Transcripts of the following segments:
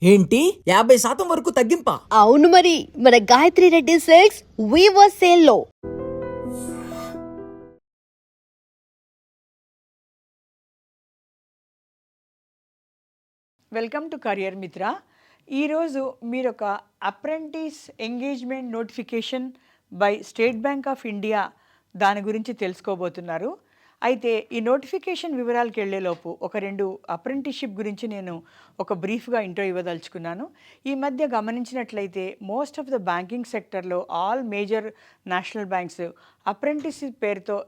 ఏంటి 50% వరకు తగ్గింపా? అవును మరి, మన Gayatri Reddy silks weaver sale లో. Welcome to career Mitra. ఈరోజు మీరు ఒక apprentice engagement notification by State Bank of India దాని గురించి తెలుసుకోబోతున్నారు. అయితే ఈ నోటిఫికేషన్ వివరాలకు వెళ్ళేలోపు ఒక రెండు అప్రెంటిస్షిప్ గురించి నేను ఒక బ్రీఫ్గా ఇంట్రో ఇవ్వదలుచుకున్నాను. ఈ మధ్య గమనించినట్లయితే మోస్ట్ ఆఫ్ ద బ్యాంకింగ్ సెక్టర్లో all major national banks apprenticeship పేరుతో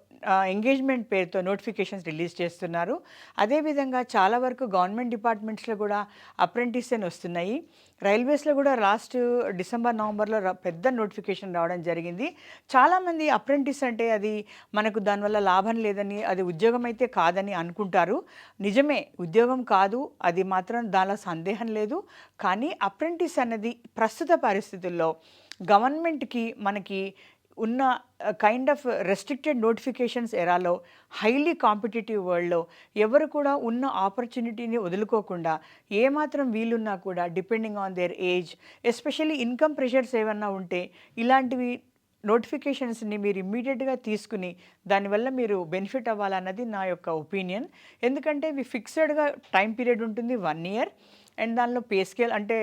ఎంగేజ్మెంట్ పేరుతో నోటిఫికేషన్స్ రిలీజ్ చేస్తున్నారు. అదేవిధంగా చాలా వరకు గవర్నమెంట్ డిపార్ట్మెంట్స్లో కూడా అప్రెంటిస్ అని వస్తున్నాయి. రైల్వేస్లో కూడా లాస్ట్ డిసెంబర్ నవంబర్లో పెద్ద నోటిఫికేషన్ రావడం జరిగింది. చాలామంది అప్రెంటిస్ అంటే అది మనకు దానివల్ల లాభం లేదని, అది ఉద్యోగం అయితే కాదని అనుకుంటారు. నిజమే, ఉద్యోగం కాదు, అది మాత్రం దానిలో సందేహం లేదు. కానీ అప్రెంటిస్ అన్నది ప్రస్తుత పరిస్థితుల్లో గవర్నమెంట్కి మనకి ఉన్న కైండ్ ఆఫ్ రెస్ట్రిక్టెడ్ నోటిఫికేషన్స్ ఎరాలో, హైలీ కాంపిటేటివ్ వరల్డ్లో ఎవరు కూడా ఉన్న ఆపర్చునిటీని వదులుకోకుండా ఏమాత్రం వీలున్నా కూడా depending on their age, especially income pressures ఏమన్నా ఉంటే ఇలాంటివి నోటిఫికేషన్స్ని మీరు ఇమ్మీడియట్గా తీసుకుని దానివల్ల మీరు బెనిఫిట్ అవ్వాలన్నది నా యొక్క ఒపీనియన్. ఎందుకంటే ఇవి ఫిక్స్డ్గా టైం పీరియడ్ ఉంటుంది, 1 ఇయర్. అండ్ దానిలో పే స్కేల్ అంటే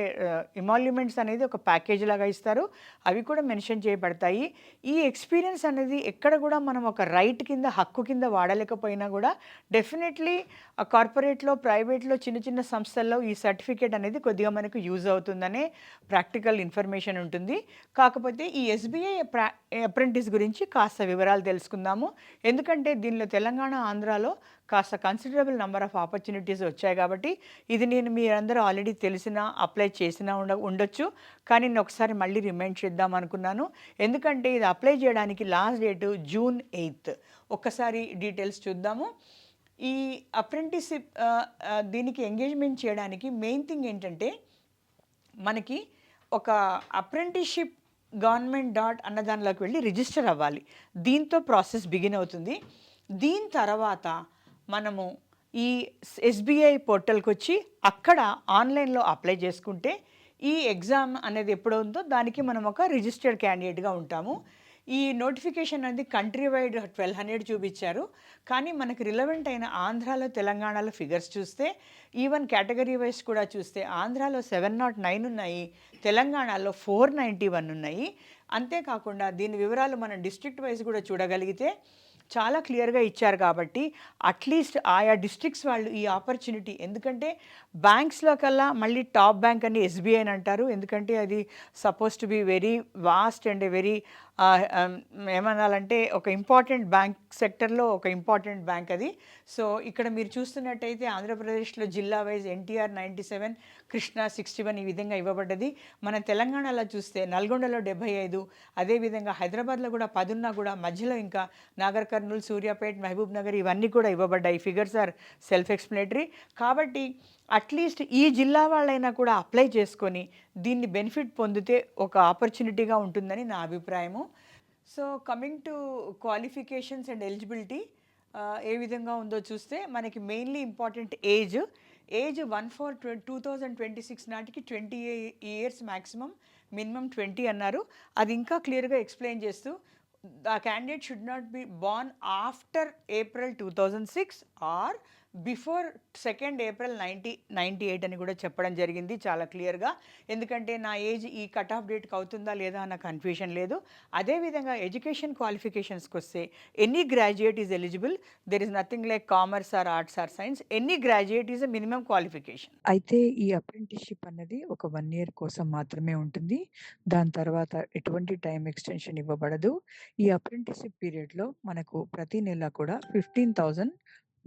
ఎమాల్యుమెంట్స్ అనేది ఒక ప్యాకేజ్ లాగా ఇస్తారు, అవి కూడా మెన్షన్ చేయబడతాయి. ఈ ఎక్స్పీరియన్స్ అనేది ఎక్కడ కూడా మనం ఒక రైట్ కింద, హక్కు కింద వాడలేకపోయినా కూడా డెఫినెట్లీ కార్పొరేట్లో, ప్రైవేట్లో, చిన్న చిన్న సంస్థల్లో ఈ సర్టిఫికేట్ అనేది కొద్దిగా మనకు యూజ్ అవుతుందనే ప్రాక్టికల్ ఇన్ఫర్మేషన్ ఉంటుంది. కాకపోతే ఈ ఎస్బీఐ అప్రెంటిస్ గురించి కాస్త వివరాలు తెలుసుకుందాము. ఎందుకంటే దీనిలో తెలంగాణ, ఆంధ్రాలో కాస్త కన్సిడరబుల్ నెంబర్ ఆఫ్ ఆపర్చునిటీస్ వచ్చాయి కాబట్టి ఇది నేను మీరందరూ ఆల్రెడీ తెలిసినా, అప్లై చేసినా ఉండొచ్చు. కానీ నేను ఒకసారి మళ్ళీ రిమైండ్ చేద్దాం అనుకున్నాను. ఎందుకంటే ఇది అప్లై చేయడానికి లాస్ట్ డేటు June 8. ఒక్కసారి డీటెయిల్స్ చూద్దాము. ఈ అప్రెంటిస్షిప్ దీనికి ఎంగేజ్మెంట్ చేయడానికి మెయిన్ థింగ్ ఏంటంటే మనకి ఒక అప్రెంటిస్షిప్ గవర్నమెంట్ డాట్ అన్న దానిలోకి వెళ్ళి రిజిస్టర్ అవ్వాలి. దీంతో ప్రాసెస్ బిగిన్ అవుతుంది. దీని తర్వాత మనము ఈ ఎస్బీఐ పోర్టల్కి వచ్చి అక్కడ ఆన్లైన్లో అప్లై చేసుకుంటే ఈ ఎగ్జామ్ అనేది ఎప్పుడవుతుందో దానికి మనం ఒక రిజిస్టర్డ్ క్యాండిడేట్గా ఉంటాము. ఈ నోటిఫికేషన్ అనేది కంట్రీ వైడ్ 1200 చూపించారు. కానీ మనకు రిలవెంట్ అయిన ఆంధ్రాలో, తెలంగాణలో ఫిగర్స్ చూస్తే, ఈవెన్ కేటగిరీ వైజ్ కూడా చూస్తే ఆంధ్రాలో 709 ఉన్నాయి, తెలంగాణలో 491 ఉన్నాయి. అంతేకాకుండా దీని వివరాలు మనం డిస్ట్రిక్ట్ వైజ్ కూడా చూడగలిగితే చాలా క్లియర్గా ఇచ్చారు. కాబట్టి అట్లీస్ట్ ఆయా డిస్ట్రిక్ట్స్ వాళ్ళు ఈ ఆపర్చునిటీ, ఎందుకంటే బ్యాంక్స్లో కల్లా మళ్ళీ టాప్ బ్యాంక్ అని ఎస్బీఐ అని అంటారు. ఎందుకంటే అది suppose to be very vast and very ఏమనాలంటే ఒక ఇంపార్టెంట్ బ్యాంక్ సెక్టర్లో ఒక ఇంపార్టెంట్ బ్యాంక్ అది. సో ఇక్కడ మీరు చూస్తున్నట్టయితే ఆంధ్రప్రదేశ్లో జిల్లా వైజ్ ఎన్టీఆర్ 97, కృష్ణా 61 ఈ విధంగా ఇవ్వబడ్డది. మన తెలంగాణలో చూస్తే నల్గొండలో 75, అదేవిధంగా హైదరాబాద్లో కూడా 10 ఉన్నా కూడా మధ్యలో ఇంకా నాగర్ కర్నూలు, సూర్యాపేట్, మహబూబ్ నగర్ ఇవన్నీ కూడా ఇవ్వబడ్డాయి. Figures are self explanatory. కాబట్టి అట్లీస్ట్ ఈ జిల్లా వాళ్ళైనా కూడా అప్లై చేసుకొని దీన్ని బెనిఫిట్ పొందితే ఒక ఆపర్చునిటీగా ఉంటుందని నా అభిప్రాయము. So coming to qualifications and eligibility ఏ విధంగా ఉందో చూస్తే మనకి మెయిన్లీ ఇంపార్టెంట్ ఏజ్ 1/4/2026 నాటికి 20 ఇయర్స్ మ్యాక్సిమం, మినిమం 20 అన్నారు. అది ఇంకా క్లియర్గా ఎక్స్ప్లెయిన్ చేస్తూ the candidate should not be born after April 2006 or before 2 April 1998 అని కూడా చెప్పడం జరిగింది చాలా క్లియర్గా. ఎందుకంటే నా ఏజ్ ఈ కట్ ఆఫ్ డేట్కి అవుతుందా లేదా అన్న కన్ఫ్యూషన్ లేదు. అదేవిధంగా ఎడ్యుకేషన్ క్వాలిఫికేషన్స్కి వస్తే any graduate is eligible. There is nothing like commerce or arts or science. Any graduate is a minimum qualification. అయితే ఈ అప్రెంటిస్‌షిప్ అన్నది ఒక 1 ఇయర్ కోసం మాత్రమే ఉంటుంది. దాని తర్వాత ఎటువంటి టైమ్ ఎక్స్‌టెన్షన్ ఇవ్వబడదు. ఈ అప్రెంటిస్‌షిప్ పీరియడ్‌లో మనకు ప్రతి నెల కూడా 15,000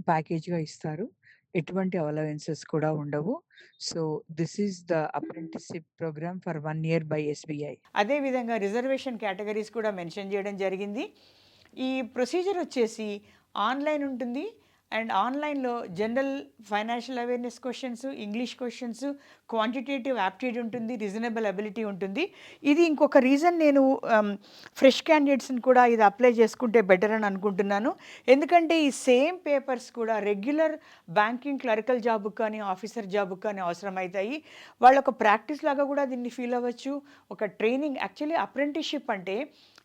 ప్యాకేజ్‌గా ఇస్తారు. ఎటువంటి అలవెన్సెస్ కూడా ఉండవు. So this is the apprenticeship programme for 1 year by SBI. అదేవిధంగా రిజర్వేషన్ కేటగిరీస్ కూడా మెన్షన్ చేయడం జరిగింది. ఈ ప్రొసీజర్ వచ్చేసి ఆన్లైన్ ఉంటుంది. అండ్ ఆన్లైన్లో general financial awareness questions, English questions, quantitative aptitude ఉంటుంది, రీజనబుల్ అబిలిటీ ఉంటుంది. ఇది ఇంకొక రీజన్ నేను ఫ్రెష్ క్యాండిడేట్స్ని కూడా ఇది అప్లై చేసుకుంటే బెటర్ అని అనుకుంటున్నాను. ఎందుకంటే ఈ సేమ్ పేపర్స్ కూడా రెగ్యులర్ బ్యాంకింగ్ క్లరికల్ జాబ్కి కానీ ఆఫీసర్ జాబ్కి కానీ అవసరమవుతాయి. వాళ్ళు ఒక ప్రాక్టీస్ లాగా కూడా దీన్ని ఫీల్ అవ్వచ్చు. ఒక ట్రైనింగ్, యాక్చువల్లీ అప్రెంటిస్షిప్ అంటే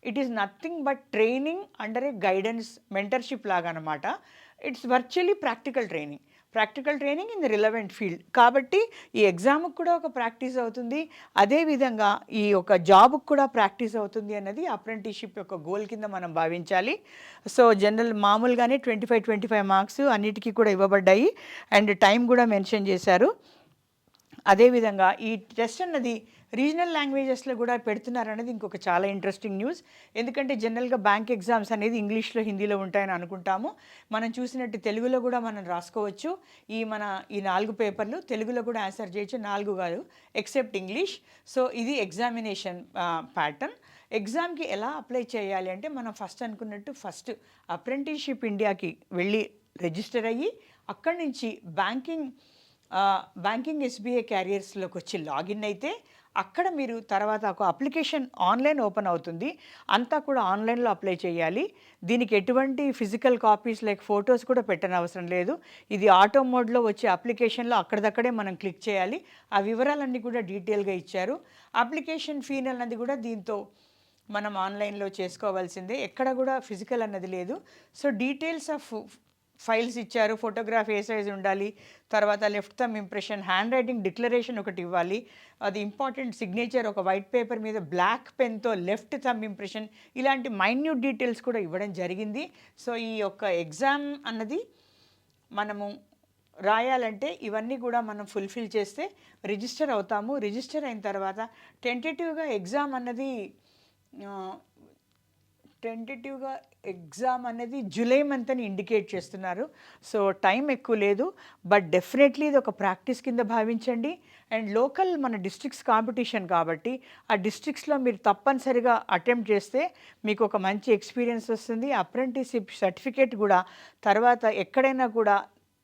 it is nothing but training under A guidance mentorship లాగా అనమాట. It's virtually practical training in the relevant field. కాబట్టి ఈ ఎగ్జామ్కి కూడా ఒక ప్రాక్టీస్ అవుతుంది, అదేవిధంగా ఈ ఒక జాబ్కి కూడా ప్రాక్టీస్ అవుతుంది అన్నది అప్రెంటిస్షిప్ యొక్క గోల్ కింద మనం భావించాలి. సో జనరల్ మామూలుగానే 25 మార్క్స్ అన్నిటికీ కూడా ఇవ్వబడ్డాయి అండ్ టైం కూడా మెన్షన్ చేశారు. అదేవిధంగా ఈ టెస్ట్ అన్నది రీజనల్ లాంగ్వేజెస్లో కూడా పెడుతున్నారనేది ఇంకొక చాలా ఇంట్రెస్టింగ్ న్యూస్. ఎందుకంటే జనరల్గా బ్యాంక్ ఎగ్జామ్స్ అనేది ఇంగ్లీష్లో, హిందీలో ఉంటాయని అనుకుంటాము. మనం చూసినట్టు తెలుగులో కూడా మనం రాసుకోవచ్చు. ఈ 4 పేపర్లు తెలుగులో కూడా ఆన్సర్ చేయొచ్చు, 4 కాదు ఎక్సెప్ట్ ఇంగ్లీష్. సో ఇది ఎగ్జామినేషన్ ప్యాటర్న్. ఎగ్జామ్కి ఎలా అప్లై చేయాలి అంటే మనం ఫస్ట్ అప్రెంటిస్షిప్ ఇండియాకి వెళ్ళి రిజిస్టర్ అయ్యి అక్కడి నుంచి బ్యాంకింగ్ ఎస్బీఐ క్యారియర్స్లోకి వచ్చి లాగిన్ అయితే అక్కడ మీరు తర్వాత ఒక అప్లికేషన్ ఆన్లైన్ ఓపెన్ అవుతుంది. అంతా కూడా ఆన్లైన్లో అప్లై చేయాలి. దీనికి ఎటువంటి ఫిజికల్ కాపీస్ లైక్ ఫొటోస్ కూడా పెట్టనవసరం లేదు. ఇది ఆటో మోడ్లో వచ్చే అప్లికేషన్లో అక్కడిదక్కడే మనం క్లిక్ చేయాలి. ఆ వివరాలన్నీ కూడా డీటెయిల్గా ఇచ్చారు. అప్లికేషన్ ఫీ అన్నది కూడా దీంతో మనం ఆన్లైన్లో చేసుకోవాల్సిందే, ఎక్కడ కూడా ఫిజికల్ అన్నది లేదు. సో డీటెయిల్స్ ఆఫ్ ఫైల్స్ ఇచ్చారు. ఫోటోగ్రాఫ్ ఏ సైజ్ ఉండాలి, తర్వాత left thumb impression, hand writing declaration ఒకటి ఇవ్వాలి, అది ఇంపార్టెంట్ సిగ్నేచర్ ఒక వైట్ పేపర్ మీద బ్లాక్ పెన్తో లెఫ్ట్ థంబ్ ఇంప్రెషన్, ఇలాంటి మైన్యూట్ డీటెయిల్స్ కూడా ఇవ్వడం జరిగింది. సో ఈ యొక్క ఎగ్జామ్ అన్నది మనము రాయాలంటే ఇవన్నీ కూడా మనం ఫుల్ఫిల్ చేస్తే రిజిస్టర్ అవుతాము. రిజిస్టర్ అయిన తర్వాత టెంటేటివ్గా ఎగ్జామ్ అనేది జూలై మంత్ అని ఇండికేట్ చేస్తున్నారు. సో టైం ఎక్కువ లేదు, బట్ డెఫినెట్లీ ఇది ఒక ప్రాక్టీస్ కింద భావించండి. అండ్ లోకల్ మన డిస్ట్రిక్ట్స్ కాంపిటీషన్ కాబట్టి ఆ డిస్ట్రిక్ట్స్లో మీరు తప్పనిసరిగా అటెంప్ట్ చేస్తే మీకు ఒక మంచి ఎక్స్పీరియన్స్ వస్తుంది. అప్రెంటిస్షిప్ సర్టిఫికేట్ కూడా తర్వాత ఎక్కడైనా కూడా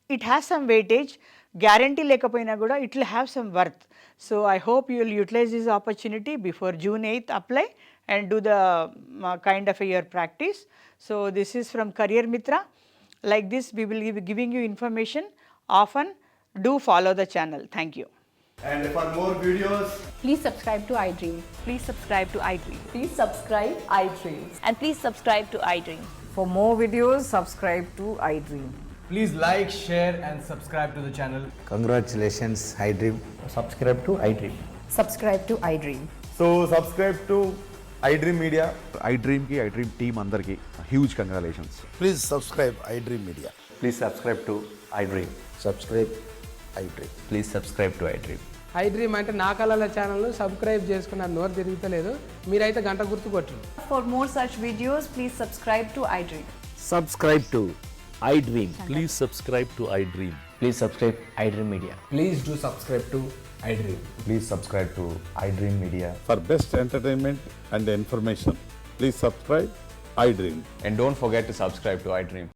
it has some weightage, guarantee లేకపోయినా కూడా it will have some worth. So I hope you will utilise this opportunity before June 8th apply and do the kind of a year practice. So this is from Career Mitra. Like this we will be giving you information often. Do follow the channel. Thank you. And for more videos, Please subscribe to iDream. Please subscribe to iDream. Please subscribe iDream. And please subscribe to iDream. For more videos, subscribe to iDream. please like, share and subscribe to the channel. Congratulations, iDream. Subscribe to iDream. Subscribe to iDream. So subscribe to iDream Media. iDream team అందరికి huge congratulations. Please subscribe iDream Media. Please subscribe to iDream. Subscribe iDream. Please subscribe to iDream. iDream అంటే నా కళల channel subscribe చేసుకున్న నోరు తిరుగుతలేదు, మీరైతే గంట గుర్తు కొట్టండి. For more such videos, please subscribe to iDream. Subscribe to iDream. Please subscribe to iDream. Please subscribe iDream Media. Please do subscribe to iDream. Please subscribe to iDream Media. For best entertainment and information, please subscribe iDream. And don't forget to subscribe to iDream.